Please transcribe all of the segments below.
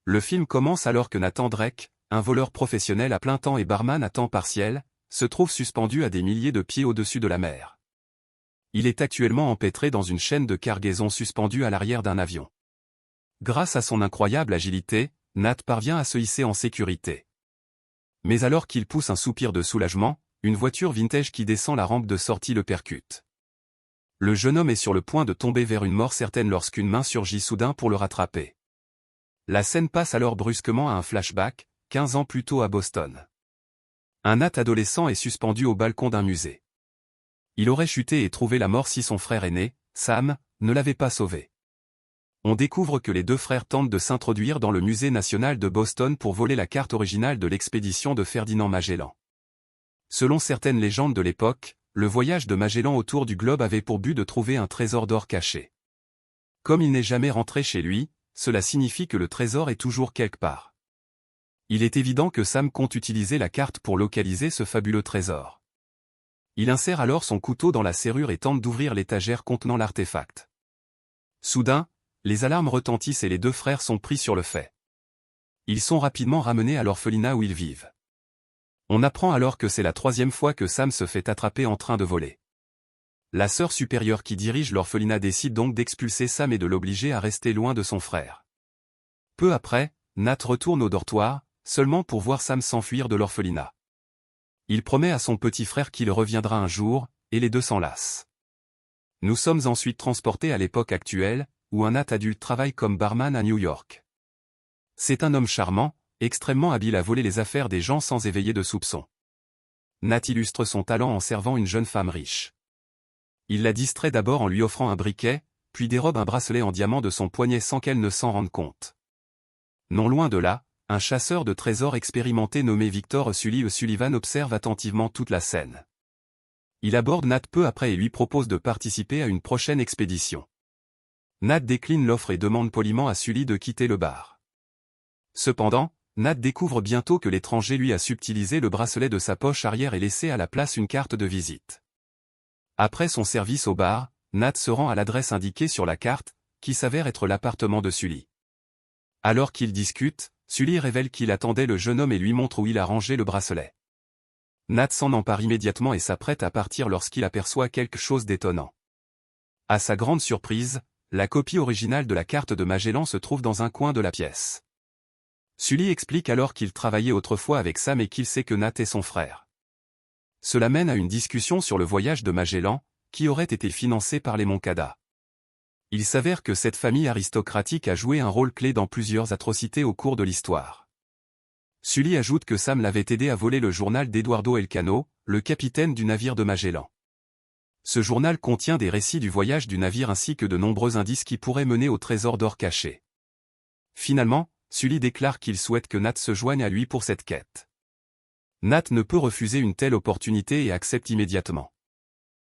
Le film commence alors que Nathan Drake, un voleur professionnel à plein temps et barman à temps partiel, se trouve suspendu à des milliers de pieds au-dessus de la mer. Il est actuellement empêtré dans une chaîne de cargaison suspendue à l'arrière d'un avion. Grâce à son incroyable agilité, Nat parvient à se hisser en sécurité. Mais alors qu'il pousse un soupir de soulagement, une voiture vintage qui descend la rampe de sortie le percute. Le jeune homme est sur le point de tomber vers une mort certaine lorsqu'une main surgit soudain pour le rattraper. La scène passe alors brusquement à un flashback, 15 ans plus tôt à Boston. Un Nat adolescent est suspendu au balcon d'un musée. Il aurait chuté et trouvé la mort si son frère aîné, Sam, ne l'avait pas sauvé. On découvre que les deux frères tentent de s'introduire dans le musée national de Boston pour voler la carte originale de l'expédition de Ferdinand Magellan. Selon certaines légendes de l'époque, le voyage de Magellan autour du globe avait pour but de trouver un trésor d'or caché. Comme il n'est jamais rentré chez lui, cela signifie que le trésor est toujours quelque part. Il est évident que Sam compte utiliser la carte pour localiser ce fabuleux trésor. Il insère alors son couteau dans la serrure et tente d'ouvrir l'étagère contenant l'artefact. Soudain, les alarmes retentissent et les deux frères sont pris sur le fait. Ils sont rapidement ramenés à l'orphelinat où ils vivent. On apprend alors que c'est la 3e fois que Sam se fait attraper en train de voler. La sœur supérieure qui dirige l'orphelinat décide donc d'expulser Sam et de l'obliger à rester loin de son frère. Peu après, Nat retourne au dortoir, seulement pour voir Sam s'enfuir de l'orphelinat. Il promet à son petit frère qu'il reviendra un jour, et les deux s'enlacent. Nous sommes ensuite transportés à l'époque actuelle, où un Nat adulte travaille comme barman à New York. C'est un homme charmant, extrêmement habile à voler les affaires des gens sans éveiller de soupçons. Nat illustre son talent en servant une jeune femme riche. Il la distrait d'abord en lui offrant un briquet, puis dérobe un bracelet en diamant de son poignet sans qu'elle ne s'en rende compte. Non loin de là, un chasseur de trésors expérimenté nommé Victor Sully Sullivan observe attentivement toute la scène. Il aborde Nat peu après et lui propose de participer à une prochaine expédition. Nat décline l'offre et demande poliment à Sully de quitter le bar. Cependant, Nat découvre bientôt que l'étranger lui a subtilisé le bracelet de sa poche arrière et laissé à la place une carte de visite. Après son service au bar, Nat se rend à l'adresse indiquée sur la carte, qui s'avère être l'appartement de Sully. Alors qu'ils discutent, Sully révèle qu'il attendait le jeune homme et lui montre où il a rangé le bracelet. Nat s'en empare immédiatement et s'apprête à partir lorsqu'il aperçoit quelque chose d'étonnant. À sa grande surprise, la copie originale de la carte de Magellan se trouve dans un coin de la pièce. Sully explique alors qu'il travaillait autrefois avec Sam et qu'il sait que Nat est son frère. Cela mène à une discussion sur le voyage de Magellan, qui aurait été financé par les Moncada. Il s'avère que cette famille aristocratique a joué un rôle clé dans plusieurs atrocités au cours de l'histoire. Sully ajoute que Sam l'avait aidé à voler le journal d'Eduardo Elcano, le capitaine du navire de Magellan. Ce journal contient des récits du voyage du navire ainsi que de nombreux indices qui pourraient mener au trésor d'or caché. Finalement, Sully déclare qu'il souhaite que Nat se joigne à lui pour cette quête. Nat ne peut refuser une telle opportunité et accepte immédiatement.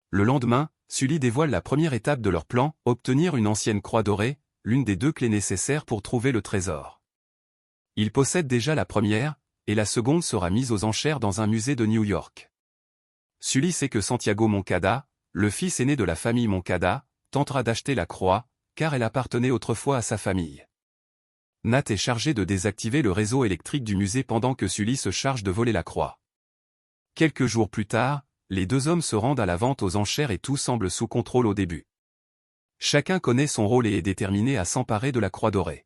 Le lendemain, Sully dévoile la première étape de leur plan, obtenir une ancienne croix dorée, l'une des 2 clés nécessaires pour trouver le trésor. Il possède déjà la première, et la seconde sera mise aux enchères dans un musée de New York. Sully sait que Santiago Moncada, le fils aîné de la famille Moncada, tentera d'acheter la croix, car elle appartenait autrefois à sa famille. Nat est chargé de désactiver le réseau électrique du musée pendant que Sully se charge de voler la croix. Quelques jours plus tard, les 2 hommes se rendent à la vente aux enchères et tout semble sous contrôle au début. Chacun connaît son rôle et est déterminé à s'emparer de la croix dorée.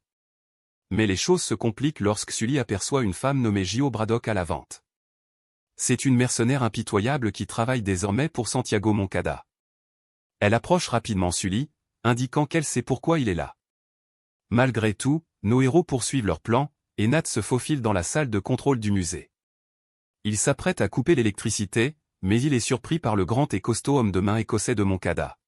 Mais les choses se compliquent lorsque Sully aperçoit une femme nommée Gio Braddock à la vente. C'est une mercenaire impitoyable qui travaille désormais pour Santiago Moncada. Elle approche rapidement Sully, indiquant qu'elle sait pourquoi il est là. Malgré tout, nos héros poursuivent leur plan, et Nat se faufile dans la salle de contrôle du musée. Il s'apprête à couper l'électricité, mais il est surpris par le grand et costaud homme de main écossais de Moncada.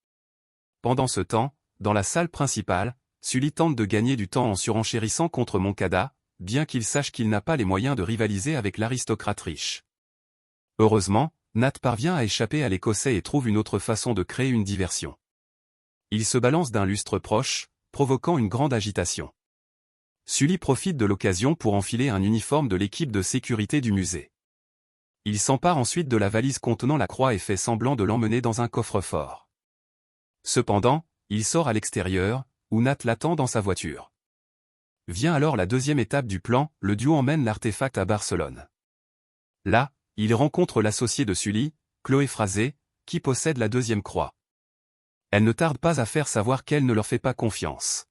Pendant ce temps, dans la salle principale, Sully tente de gagner du temps en surenchérissant contre Moncada, bien qu'il sache qu'il n'a pas les moyens de rivaliser avec l'aristocrate riche. Heureusement, Nat parvient à échapper à l'Écossais et trouve une autre façon de créer une diversion. Il se balance d'un lustre proche, provoquant une grande agitation. Sully profite de l'occasion pour enfiler un uniforme de l'équipe de sécurité du musée. Il s'empare ensuite de la valise contenant la croix et fait semblant de l'emmener dans un coffre-fort. Cependant, il sort à l'extérieur, où Nat l'attend dans sa voiture. Vient alors la deuxième étape du plan, le duo emmène l'artefact à Barcelone. Là, il rencontre l'associé de Sully, Chloé Frazé, qui possède la deuxième croix. Elle ne tarde pas à faire savoir qu'elle ne leur fait pas confiance.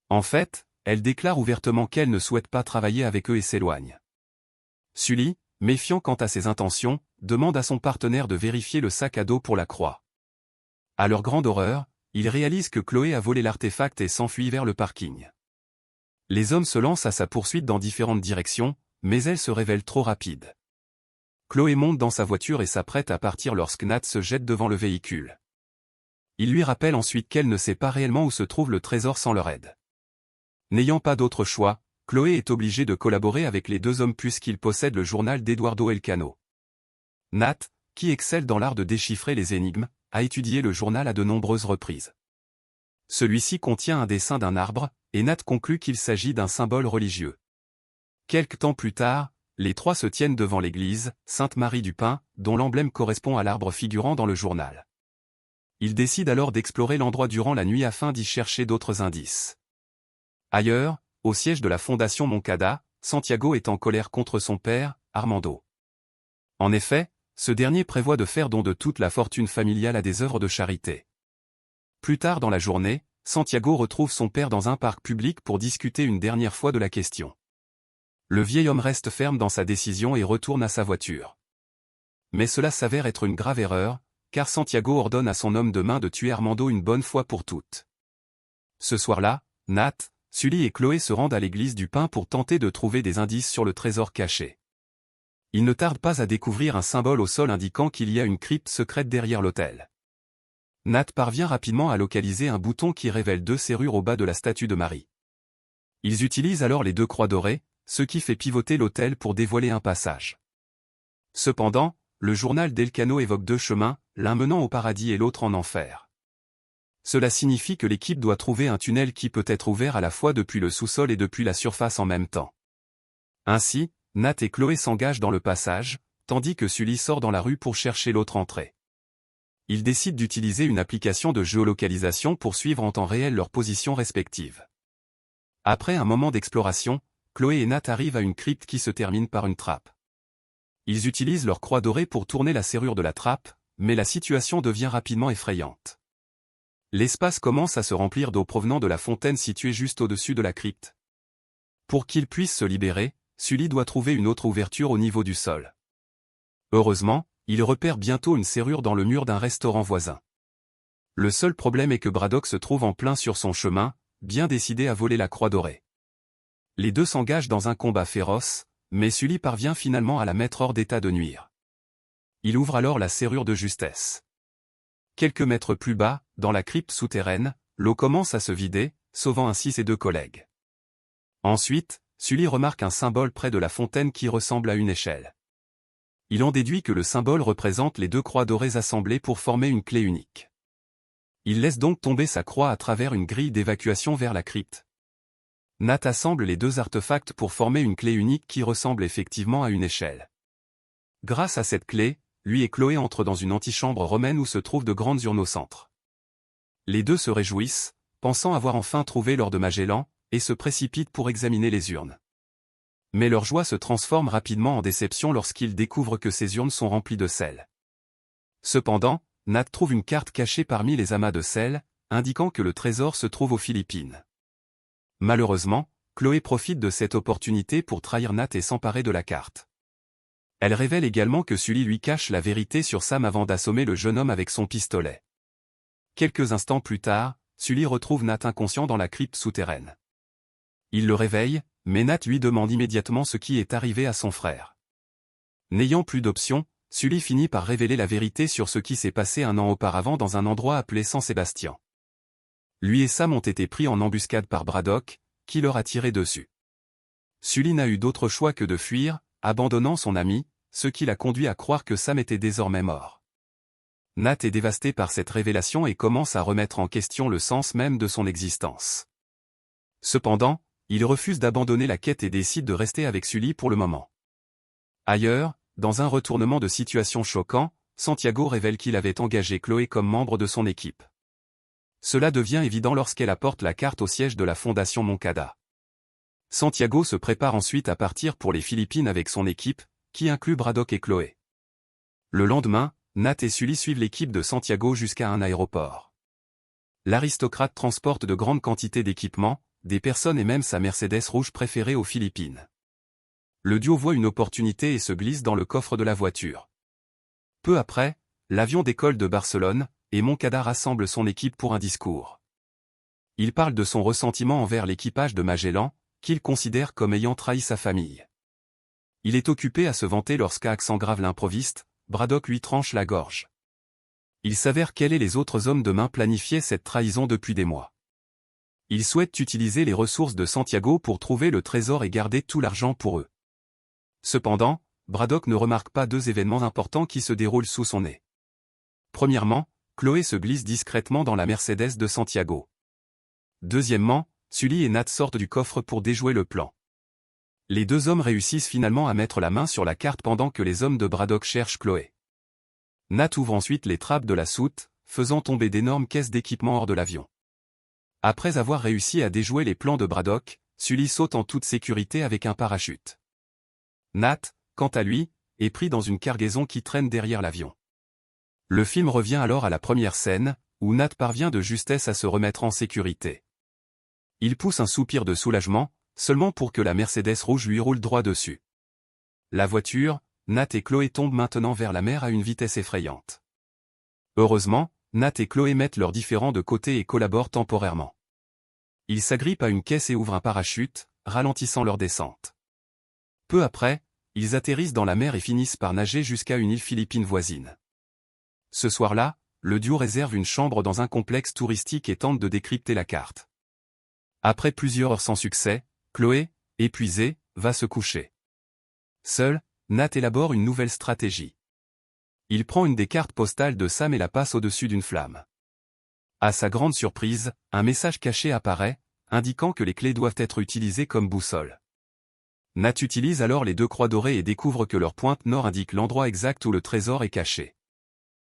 En fait, elle déclare ouvertement qu'elle ne souhaite pas travailler avec eux et s'éloigne. Sully, méfiant quant à ses intentions, demande à son partenaire de vérifier le sac à dos pour la croix. À leur grande horreur, ils réalisent que Chloé a volé l'artefact et s'enfuit vers le parking. Les hommes se lancent à sa poursuite dans différentes directions, mais elle se révèle trop rapide. Chloé monte dans sa voiture et s'apprête à partir lorsque Nat se jette devant le véhicule. Il lui rappelle ensuite qu'elle ne sait pas réellement où se trouve le trésor sans leur aide. N'ayant pas d'autre choix, Chloé est obligée de collaborer avec les deux hommes puisqu'ils possèdent le journal d'Eduardo Elcano. Nat, qui excelle dans l'art de déchiffrer les énigmes, a étudié le journal à de nombreuses reprises. Celui-ci contient un dessin d'un arbre, et Nat conclut qu'il s'agit d'un symbole religieux. Quelque temps plus tard, les trois se tiennent devant l'église, Sainte-Marie du Pin, dont l'emblème correspond à l'arbre figurant dans le journal. Ils décident alors d'explorer l'endroit durant la nuit afin d'y chercher d'autres indices. Ailleurs, au siège de la Fondation Moncada, Santiago est en colère contre son père, Armando. En effet, ce dernier prévoit de faire don de toute la fortune familiale à des œuvres de charité. Plus tard dans la journée, Santiago retrouve son père dans un parc public pour discuter une dernière fois de la question. Le vieil homme reste ferme dans sa décision et retourne à sa voiture. Mais cela s'avère être une grave erreur, car Santiago ordonne à son homme de main de tuer Armando une bonne fois pour toutes. Ce soir-là, Nat, Sully et Chloé se rendent à l'église du Pin pour tenter de trouver des indices sur le trésor caché. Ils ne tardent pas à découvrir un symbole au sol indiquant qu'il y a une crypte secrète derrière l'autel. Nat parvient rapidement à localiser un bouton qui révèle deux serrures au bas de la statue de Marie. Ils utilisent alors les deux croix dorées, ce qui fait pivoter l'autel pour dévoiler un passage. Cependant, le journal d'Elcano évoque deux chemins, l'un menant au paradis et l'autre en enfer. Cela signifie que l'équipe doit trouver un tunnel qui peut être ouvert à la fois depuis le sous-sol et depuis la surface en même temps. Ainsi, Nat et Chloé s'engagent dans le passage, tandis que Sully sort dans la rue pour chercher l'autre entrée. Ils décident d'utiliser une application de géolocalisation pour suivre en temps réel leurs positions respectives. Après un moment d'exploration, Chloé et Nat arrivent à une crypte qui se termine par une trappe. Ils utilisent leur croix dorée pour tourner la serrure de la trappe, mais la situation devient rapidement effrayante. L'espace commence à se remplir d'eau provenant de la fontaine située juste au-dessus de la crypte. Pour qu'ils puissent se libérer, Sully doit trouver une autre ouverture au niveau du sol. Heureusement, il repère bientôt une serrure dans le mur d'un restaurant voisin. Le seul problème est que Braddock se trouve en plein sur son chemin, bien décidé à voler la croix dorée. Les deux s'engagent dans un combat féroce, mais Sully parvient finalement à la mettre hors d'état de nuire. Il ouvre alors la serrure de justesse. Quelques mètres plus bas, dans la crypte souterraine, l'eau commence à se vider, sauvant ainsi ses deux collègues. Ensuite, Sully remarque un symbole près de la fontaine qui ressemble à une échelle. Il en déduit que le symbole représente les deux croix dorées assemblées pour former une clé unique. Il laisse donc tomber sa croix à travers une grille d'évacuation vers la crypte. Nat assemble les deux artefacts pour former une clé unique qui ressemble effectivement à une échelle. Grâce à cette clé, lui et Chloé entrent dans une antichambre romaine où se trouvent de grandes urnes au centre. Les deux se réjouissent, pensant avoir enfin trouvé l'or de Magellan, et se précipitent pour examiner les urnes. Mais leur joie se transforme rapidement en déception lorsqu'ils découvrent que ces urnes sont remplies de sel. Cependant, Nat trouve une carte cachée parmi les amas de sel, indiquant que le trésor se trouve aux Philippines. Malheureusement, Chloé profite de cette opportunité pour trahir Nat et s'emparer de la carte. Elle révèle également que Sully lui cache la vérité sur Sam avant d'assommer le jeune homme avec son pistolet. Quelques instants plus tard, Sully retrouve Nat inconscient dans la crypte souterraine. Il le réveille, mais Nat lui demande immédiatement ce qui est arrivé à son frère. N'ayant plus d'option, Sully finit par révéler la vérité sur ce qui s'est passé un an auparavant dans un endroit appelé San Sébastien. Lui et Sam ont été pris en embuscade par Braddock, qui leur a tiré dessus. Sully n'a eu d'autre choix que de fuir, abandonnant son ami, ce qui l'a conduit à croire que Sam était désormais mort. Nat est dévasté par cette révélation et commence à remettre en question le sens même de son existence. Cependant, il refuse d'abandonner la quête et décide de rester avec Sully pour le moment. Ailleurs, dans un retournement de situation choquant, Santiago révèle qu'il avait engagé Chloé comme membre de son équipe. Cela devient évident lorsqu'elle apporte la carte au siège de la Fondation Moncada. Santiago se prépare ensuite à partir pour les Philippines avec son équipe, qui inclut Braddock et Chloé. Le lendemain, Nat et Sully suivent l'équipe de Santiago jusqu'à un aéroport. L'aristocrate transporte de grandes quantités d'équipements, des personnes et même sa Mercedes rouge préférée aux Philippines. Le duo voit une opportunité et se glisse dans le coffre de la voiture. Peu après, l'avion décolle de Barcelone, et Moncada rassemble son équipe pour un discours. Il parle de son ressentiment envers l'équipage de Magellan, qu'il considère comme ayant trahi sa famille. Il est occupé à se vanter lorsqu'à accent grave l'improviste, Braddock lui tranche la gorge. Il s'avère qu'elle et les autres hommes de main planifiaient cette trahison depuis des mois. Ils souhaitent utiliser les ressources de Santiago pour trouver le trésor et garder tout l'argent pour eux. Cependant, Braddock ne remarque pas deux événements importants qui se déroulent sous son nez. Premièrement, Chloé se glisse discrètement dans la Mercedes de Santiago. Deuxièmement, Sully et Nat sortent du coffre pour déjouer le plan. Les deux hommes réussissent finalement à mettre la main sur la carte pendant que les hommes de Braddock cherchent Chloé. Nat ouvre ensuite les trappes de la soute, faisant tomber d'énormes caisses d'équipement hors de l'avion. Après avoir réussi à déjouer les plans de Braddock, Sully saute en toute sécurité avec un parachute. Nat, quant à lui, est pris dans une cargaison qui traîne derrière l'avion. Le film revient alors à la première scène, où Nat parvient de justesse à se remettre en sécurité. Il pousse un soupir de soulagement, seulement pour que la Mercedes rouge lui roule droit dessus. La voiture, Nat et Chloé tombent maintenant vers la mer à une vitesse effrayante. Heureusement, Nat et Chloé mettent leurs différends de côté et collaborent temporairement. Ils s'agrippent à une caisse et ouvrent un parachute, ralentissant leur descente. Peu après, ils atterrissent dans la mer et finissent par nager jusqu'à une île philippine voisine. Ce soir-là, le duo réserve une chambre dans un complexe touristique et tente de décrypter la carte. Après plusieurs heures sans succès, Chloé, épuisée, va se coucher. Seul, Nat élabore une nouvelle stratégie. Il prend une des cartes postales de Sam et la passe au-dessus d'une flamme. À sa grande surprise, un message caché apparaît, indiquant que les clés doivent être utilisées comme boussole. Nat utilise alors les deux croix dorées et découvre que leur pointe nord indique l'endroit exact où le trésor est caché.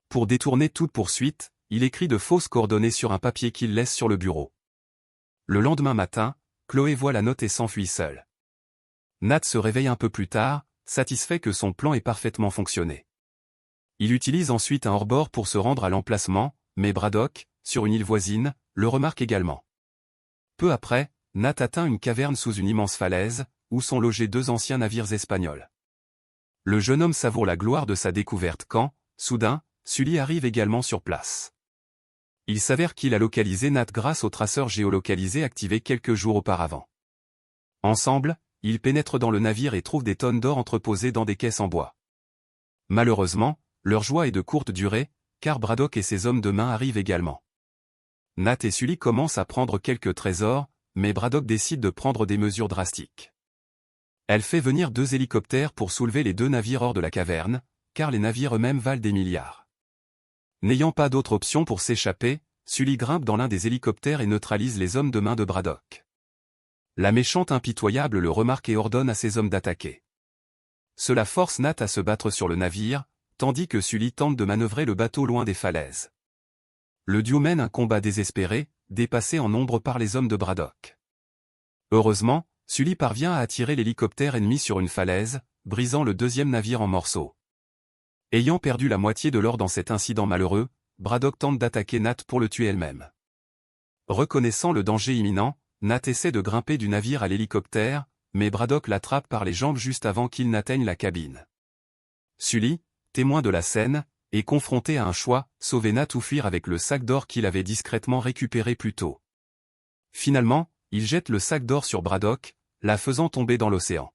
Pour détourner toute poursuite, il écrit de fausses coordonnées sur un papier qu'il laisse sur le bureau. Le lendemain matin, Chloé voit la note et s'enfuit seule. Nat se réveille un peu plus tard, satisfait que son plan ait parfaitement fonctionné. Il utilise ensuite un hors-bord pour se rendre à l'emplacement, mais Braddock, sur une île voisine, le remarque également. Peu après, Nat atteint une caverne sous une immense falaise, où sont logés deux anciens navires espagnols. Le jeune homme savoure la gloire de sa découverte quand, soudain, Sully arrive également sur place. Il s'avère qu'il a localisé Nat grâce au traceur géolocalisé activé quelques jours auparavant. Ensemble, ils pénètrent dans le navire et trouvent des tonnes d'or entreposées dans des caisses en bois. Malheureusement, leur joie est de courte durée, car Braddock et ses hommes de main arrivent également. Nat et Sully commencent à prendre quelques trésors, mais Braddock décide de prendre des mesures drastiques. Elle fait venir deux hélicoptères pour soulever les deux navires hors de la caverne, car les navires eux-mêmes valent des milliards. N'ayant pas d'autre option pour s'échapper, Sully grimpe dans l'un des hélicoptères et neutralise les hommes de main de Braddock. La méchante impitoyable le remarque et ordonne à ses hommes d'attaquer. Cela force Nat à se battre sur le navire, tandis que Sully tente de manœuvrer le bateau loin des falaises. Le duo mène un combat désespéré, dépassé en nombre par les hommes de Braddock. Heureusement, Sully parvient à attirer l'hélicoptère ennemi sur une falaise, brisant le deuxième navire en morceaux. Ayant perdu la moitié de l'or dans cet incident malheureux, Braddock tente d'attaquer Nat pour le tuer elle-même. Reconnaissant le danger imminent, Nat essaie de grimper du navire à l'hélicoptère, mais Braddock l'attrape par les jambes juste avant qu'il n'atteigne la cabine. Sully, témoin de la scène, est confronté à un choix, sauver Nat ou fuir avec le sac d'or qu'il avait discrètement récupéré plus tôt. Finalement, il jette le sac d'or sur Braddock, la faisant tomber dans l'océan.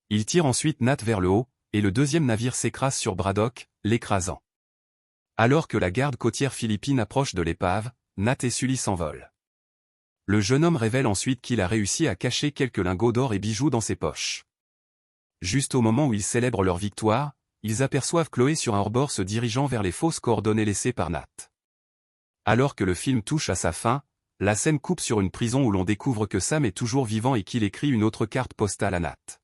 Il tire ensuite Nat vers le haut, et le deuxième navire s'écrase sur Braddock, l'écrasant. Alors que la garde côtière philippine approche de l'épave, Nat et Sully s'envolent. Le jeune homme révèle ensuite qu'il a réussi à cacher quelques lingots d'or et bijoux dans ses poches. Juste au moment où ils célèbrent leur victoire, ils aperçoivent Chloé sur un hors-bord se dirigeant vers les fausses coordonnées laissées par Nat. Alors que le film touche à sa fin, la scène coupe sur une prison où l'on découvre que Sam est toujours vivant et qu'il écrit une autre carte postale à Nat.